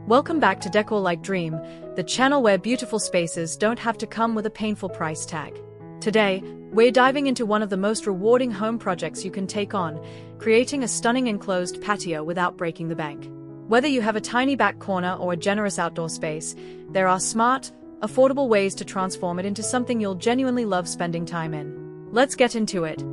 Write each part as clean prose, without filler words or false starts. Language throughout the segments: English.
Welcome back to Decor Like Dream, the channel where beautiful spaces don't have to come with a painful price tag. Today, we're diving into one of the most rewarding home projects you can take on, creating a stunning enclosed patio without breaking the bank. Whether you have a tiny back corner or a generous outdoor space, there are smart, affordable ways to transform it into something you'll genuinely love spending time in. Let's get into it.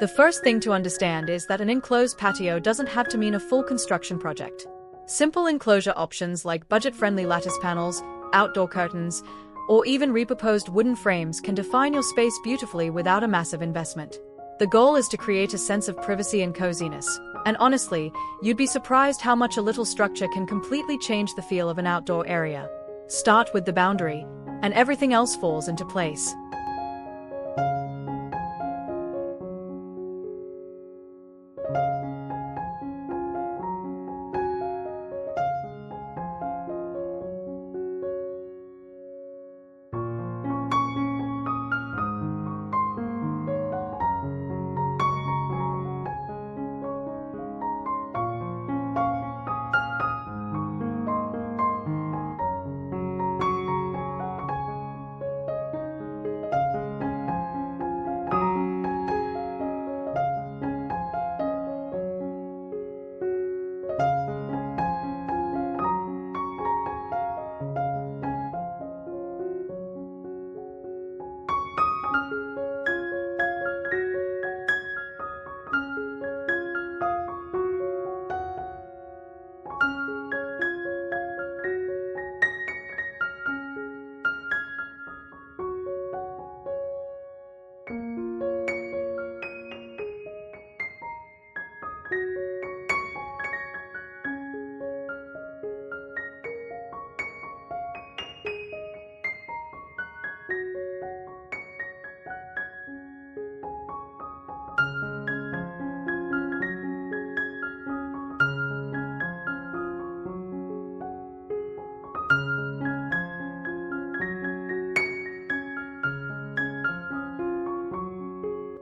The first thing to understand is that an enclosed patio doesn't have to mean a full construction project. Simple enclosure options like budget-friendly lattice panels, outdoor curtains, or even repurposed wooden frames can define your space beautifully without a massive investment. The goal is to create a sense of privacy and coziness, and honestly, you'd be surprised how much a little structure can completely change the feel of an outdoor area. Start with the boundary, and everything else falls into place.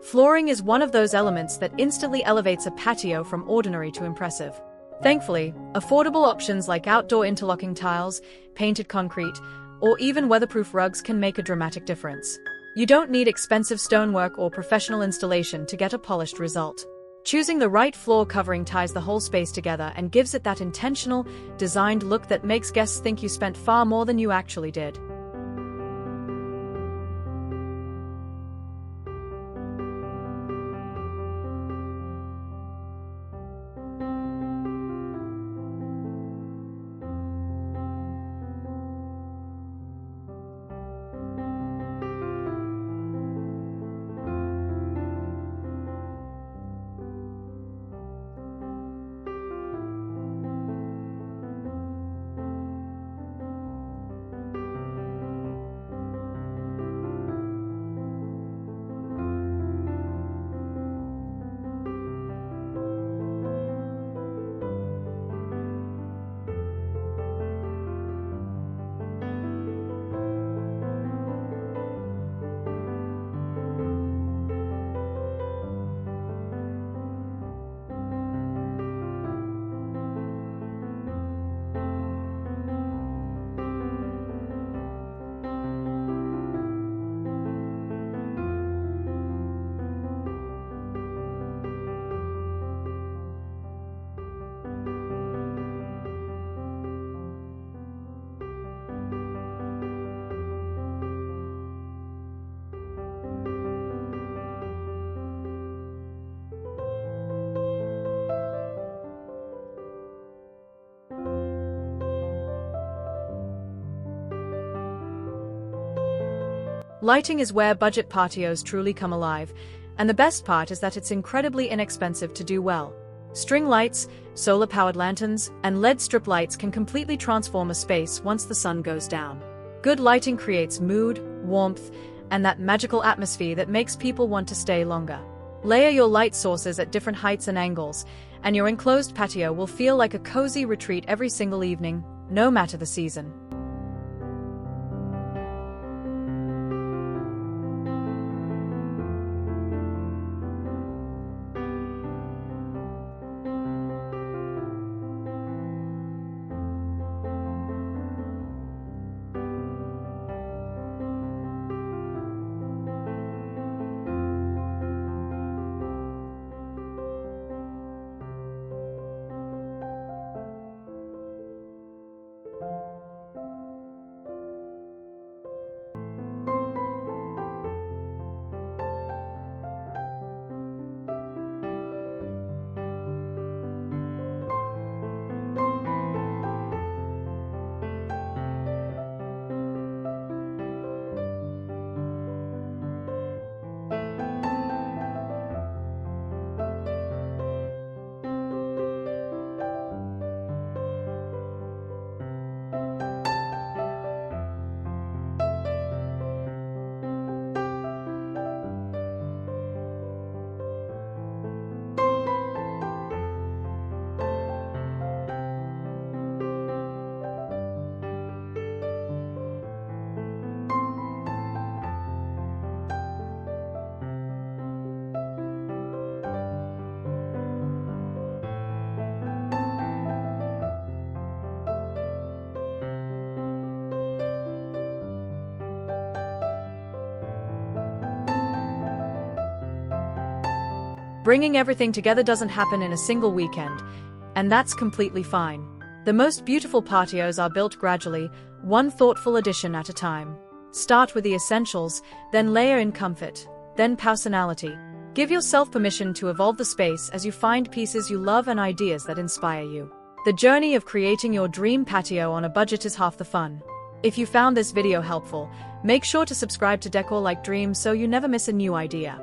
Flooring is one of those elements that instantly elevates a patio from ordinary to impressive. Thankfully, affordable options like outdoor interlocking tiles, painted concrete, or even weatherproof rugs can make a dramatic difference. You don't need expensive stonework or professional installation to get a polished result. Choosing the right floor covering ties the whole space together and gives it that intentional, designed look that makes guests think you spent far more than you actually did. Lighting is where budget patios truly come alive, and the best part is that it's incredibly inexpensive to do well. String lights, solar-powered lanterns, and LED strip lights can completely transform a space once the sun goes down. Good lighting creates mood, warmth, and that magical atmosphere that makes people want to stay longer. Layer your light sources at different heights and angles, and your enclosed patio will feel like a cozy retreat every single evening, no matter the season. Bringing everything together doesn't happen in a single weekend, and that's completely fine. The most beautiful patios are built gradually, one thoughtful addition at a time. Start with the essentials, then layer in comfort, then personality. Give yourself permission to evolve the space as you find pieces you love and ideas that inspire you. The journey of creating your dream patio on a budget is half the fun. If you found this video helpful, make sure to subscribe to Decor Like Dreams so you never miss a new idea.